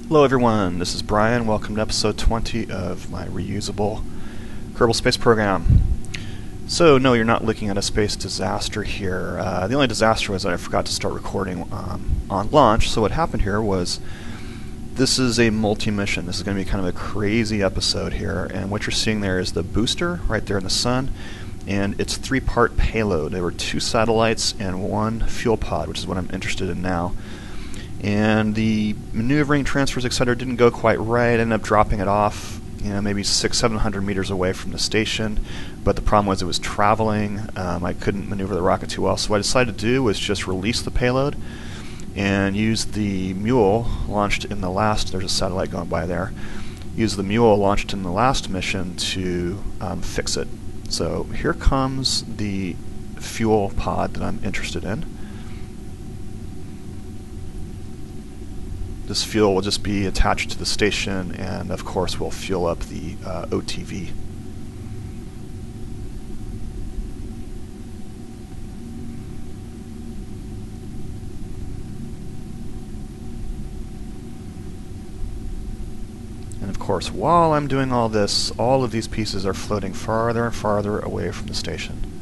Hello everyone, this is Brian. Welcome to episode 20 of my reusable Kerbal space program. So no, you're not looking at a space disaster here. The only disaster was that I forgot to start recording on launch. So what happened here was this is a multi-mission. This is going to be kind of a crazy episode here, and what you're seeing there is the booster right there in the sun, and it's 3-part payload. There were 2 satellites and 1 fuel pod, which is what I'm interested in now. And the maneuvering, transfers, etc. didn't go quite right. I ended up dropping it off, maybe 600-700 meters away from the station. But the problem was it was traveling. I couldn't maneuver the rocket too well. So what I decided to do was just release the payload and use the mule launched in the last. There's a satellite going by there. Use the mule launched in the last mission to fix it. So here comes the fuel pod that I'm interested in. This fuel will just be attached to the station, and of course we'll fuel up the OTV. And of course, while I'm doing all this, all of these pieces are floating farther and farther away from the station.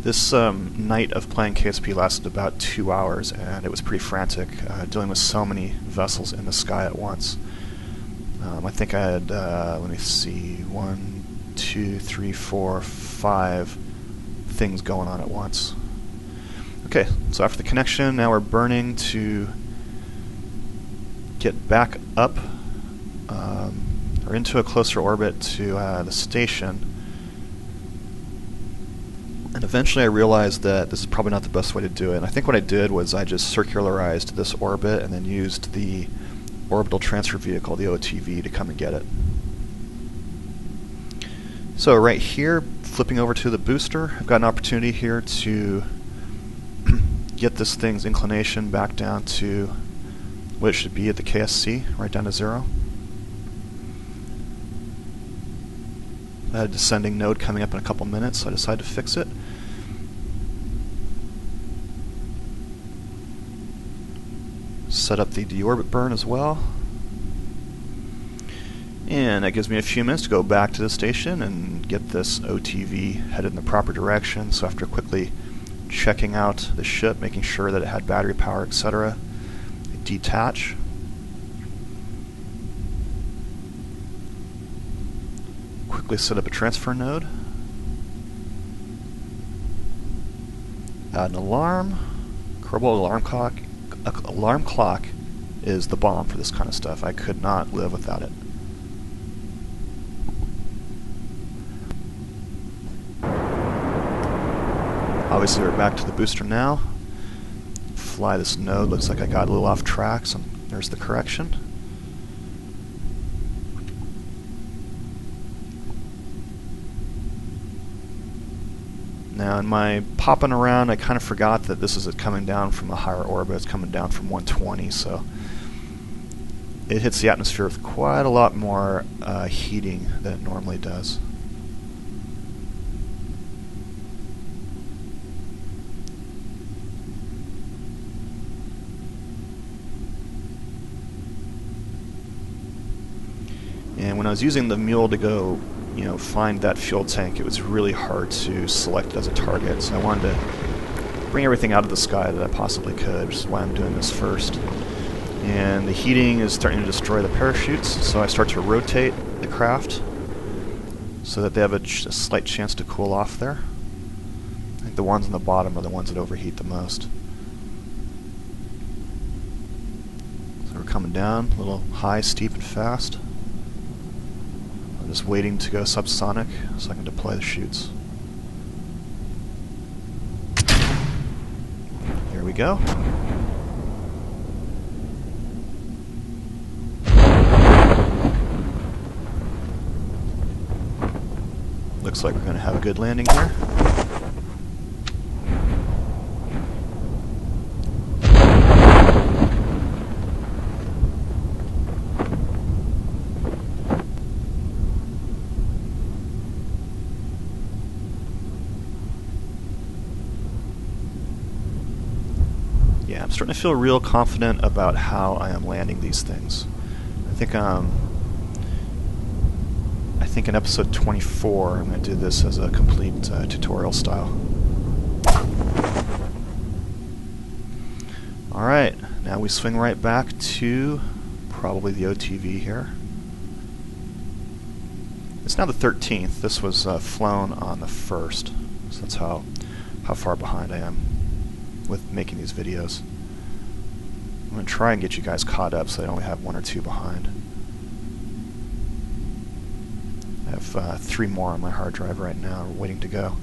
This night of playing KSP lasted about 2 hours, and it was pretty frantic, dealing with so many vessels in the sky at once. I think I had, let me see, 1, 2, 3, 4, 5 things going on at once. Okay, so after the connection, now we're burning to get back up, or into a closer orbit to the station. And eventually I realized that this is probably not the best way to do it. And I think what I did was I just circularized this orbit and then used the orbital transfer vehicle, the OTV, to come and get it. So right here, flipping over to the booster, I've got an opportunity here to get this thing's inclination back down to what it should be at the KSC, right down to 0. I had a descending node coming up in a couple minutes, so I decided to fix it. Set up the deorbit burn as well. And that gives me a few minutes to go back to the station and get this OTV headed in the proper direction. So after quickly checking out the ship, making sure that it had battery power, etc., I detach. Quickly set up a transfer node. Add an alarm. Kerbal alarm clock is the bomb for this kind of stuff. I could not live without it. Obviously we're back to the booster now. Fly this node. Looks like I got a little off track, so there's the correction. Now in my popping around, I kind of forgot that this is coming down from a higher orbit. It's coming down from 120, so it hits the atmosphere with quite a lot more heating than it normally does. And when I was using the mule to go find that fuel tank, it was really hard to select it as a target, so I wanted to bring everything out of the sky that I possibly could, which is why I'm doing this first. And the heating is starting to destroy the parachutes, so I start to rotate the craft so that they have a slight chance to cool off there. I think the ones on the bottom are the ones that overheat the most. So we're coming down, a little high, steep, and fast. Just waiting to go subsonic so I can deploy the chutes. Here we go. Looks like we're going to have a good landing here. I'm starting to feel real confident about how I am landing these things. I think in episode 24 I'm going to do this as a complete tutorial style. Alright, now we swing right back to probably the OTV here. It's now the 13th. This was flown on the 1st, so that's how far behind I am with making these videos. I'm going to try and get you guys caught up so I only have 1 or 2 behind. I have 3 more on my hard drive right now waiting to go.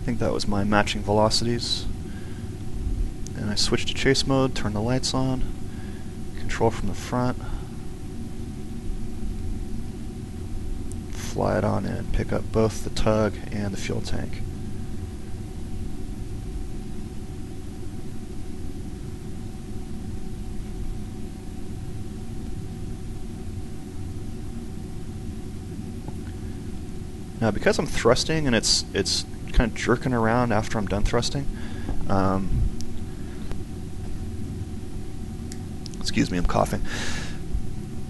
I think that was my matching velocities. And I switched to chase mode, turn the lights on, control from the front, fly it on in, pick up both the tug and the fuel tank. Now because I'm thrusting and it's kind of jerking around after I'm done thrusting, excuse me, I'm coughing.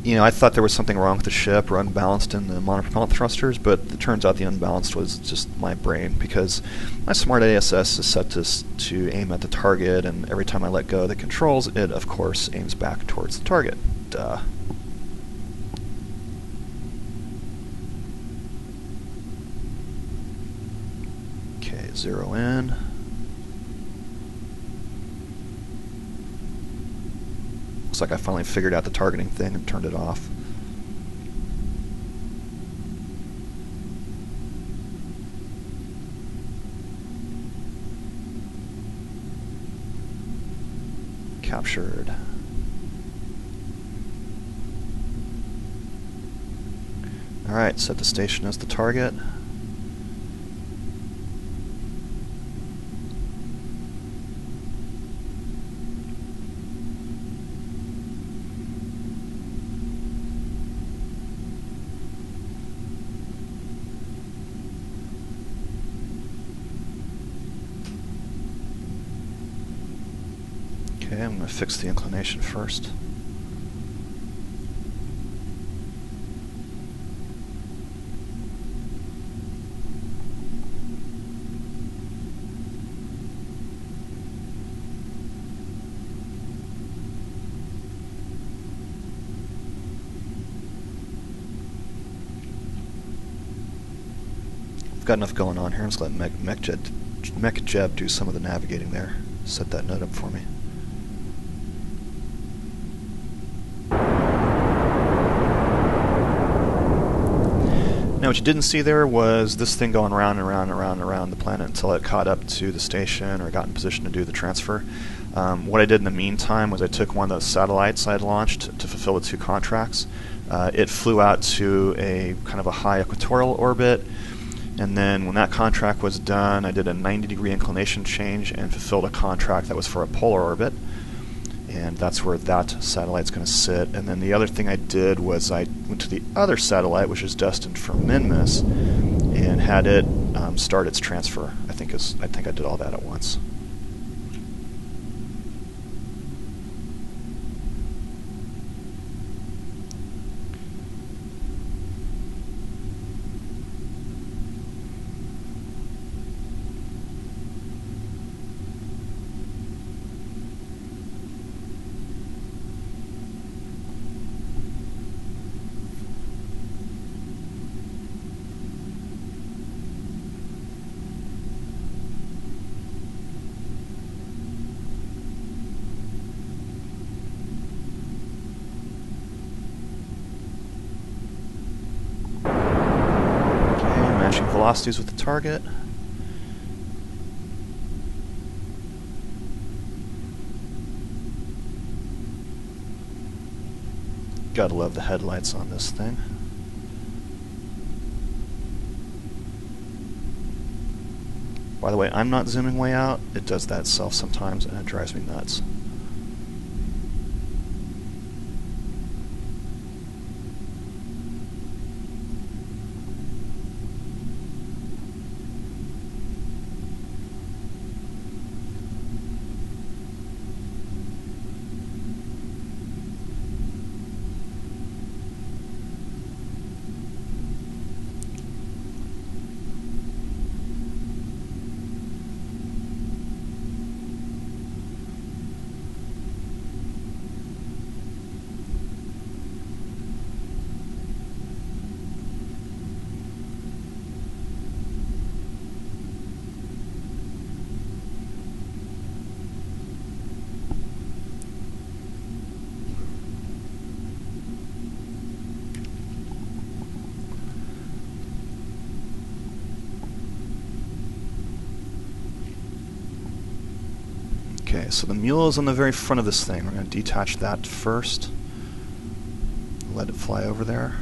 You know, I thought there was something wrong with the ship or unbalanced in the monopropellant thrusters, but it turns out the unbalanced was just my brain, because my smart ASS is set to aim at the target, and every time I let go of the controls, it of course aims back towards the target. Duh. Okay, 0 in. Looks like I finally figured out the targeting thing and turned it off. Captured. Alright, set the station as the target. Okay, I'm going to fix the inclination first. I've got enough going on here. I'm just going to let MechJeb do some of the navigating there. Set that node up for me. Now what you didn't see there was this thing going round and round and round and around the planet until it caught up to the station or got in position to do the transfer. What I did in the meantime was I took one of those satellites I had launched to fulfill the 2 contracts. It flew out to a kind of a high equatorial orbit, and then when that contract was done, I did a 90-degree inclination change and fulfilled a contract that was for a polar orbit. And that's where that satellite's going to sit. And then the other thing I did was I went to the other satellite, which is destined for Minmus, and had it start its transfer. I think I did all that at once. Velocities with the target. Gotta love the headlights on this thing. By the way, I'm not zooming way out. It does that itself sometimes, and it drives me nuts. Okay, so the mule is on the very front of this thing. We're going to detach that first. Let it fly over there.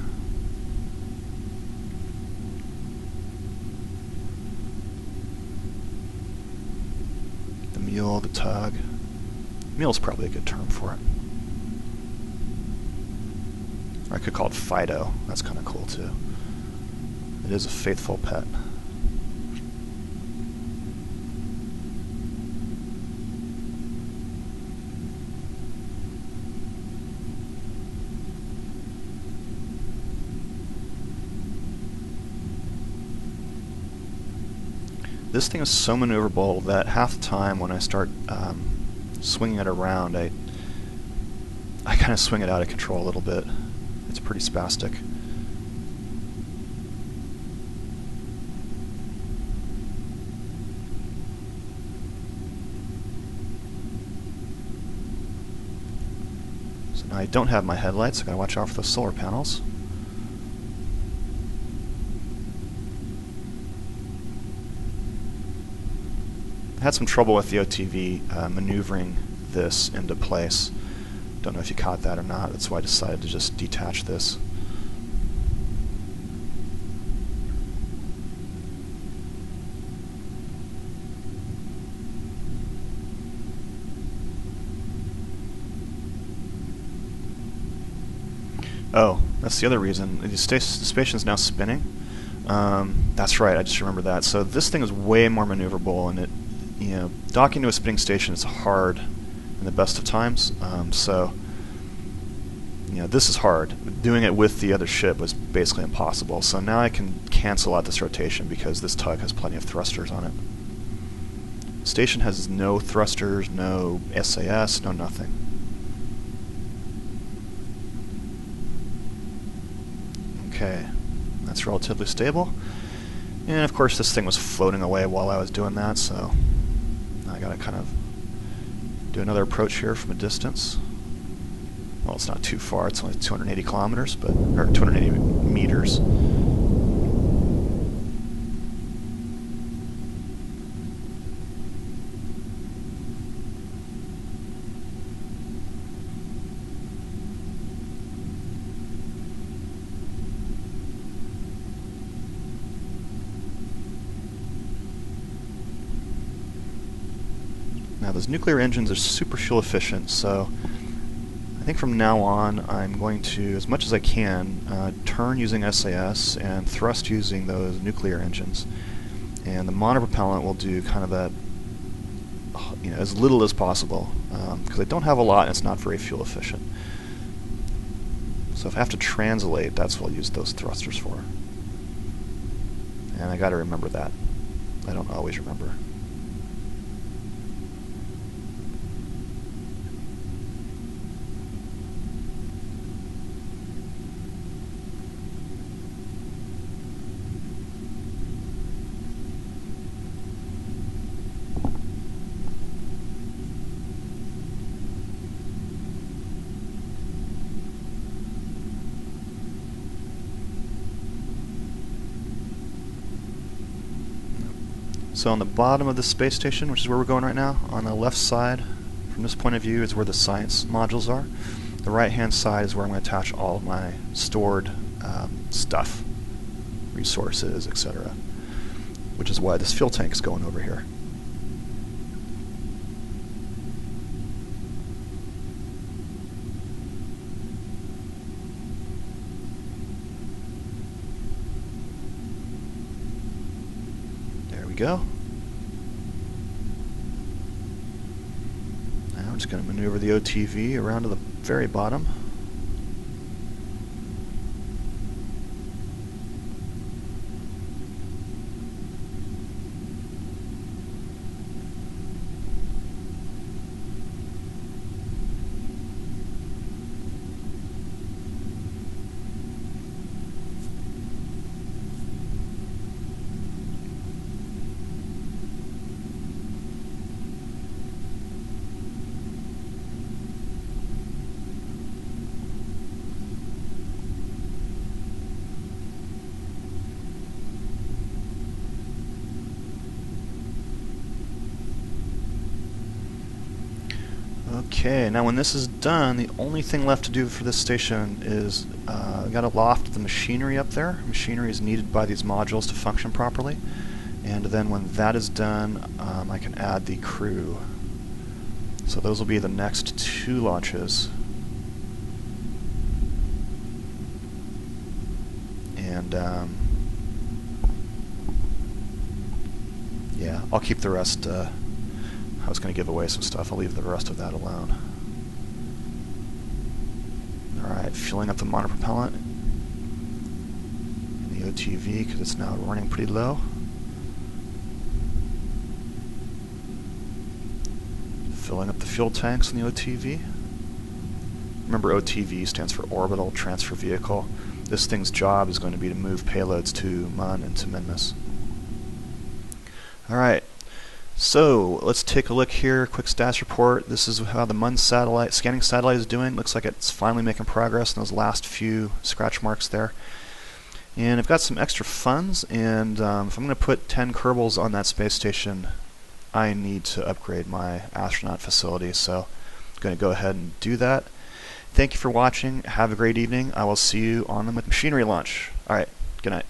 The mule, the tug. Mule's probably a good term for it. Or I could call it Fido. That's kind of cool too. It is a faithful pet. This thing is so maneuverable that half the time when I start swinging it around, I kind of swing it out of control a little bit. It's pretty spastic. So now I don't have my headlights, so I gotta watch out for the solar panels. I had some trouble with the OTV maneuvering this into place. Don't know if you caught that or not. That's why I decided to just detach this. Oh, that's the other reason. The station's now spinning. That's right, I just remember that. So this thing is way more maneuverable, and it, docking to a spinning station is hard in the best of times. So, this is hard. Doing it with the other ship was basically impossible. So now I can cancel out this rotation because this tug has plenty of thrusters on it. The station has no thrusters, no SAS, no nothing. Okay, that's relatively stable. And of course this thing was floating away while I was doing that, so I gotta kind of do another approach here from a distance. Well, it's not too far, it's only 280 kilometers, or 280 meters. Now those nuclear engines are super fuel efficient, so I think from now on I'm going to, as much as I can, turn using SAS and thrust using those nuclear engines. And the monopropellant will do kind of that, as little as possible, because I don't have a lot and it's not very fuel efficient. So if I have to translate, that's what I'll use those thrusters for. And I gotta remember that. I don't always remember. So on the bottom of the space station, which is where we're going right now, on the left side, from this point of view, is where the science modules are. The right-hand side is where I'm going to attach all of my stored stuff, resources, etc., which is why this fuel tank is going over here. There we go. Now I'm just going to maneuver the OTV around to the very bottom. Okay, now when this is done, the only thing left to do for this station is I got to loft the machinery up there. Machinery is needed by these modules to function properly, and then when that is done, I can add the crew. So those will be the next 2 launches, and yeah, I'll keep the rest. I was going to give away some stuff. I'll leave the rest of that alone. Alright, filling up the monopropellant in the OTV because it's now running pretty low. Filling up the fuel tanks in the OTV. Remember, OTV stands for Orbital Transfer Vehicle. This thing's job is going to be to move payloads to MUN and to Minmus. Alright. So let's take a look here, quick status report. This is how the MUN satellite, scanning satellite is doing. Looks like it's finally making progress in those last few scratch marks there. And I've got some extra funds, and if I'm going to put 10 Kerbals on that space station, I need to upgrade my astronaut facility, so I'm going to go ahead and do that. Thank you for watching. Have a great evening. I will see you on the machinery launch. Alright, good night.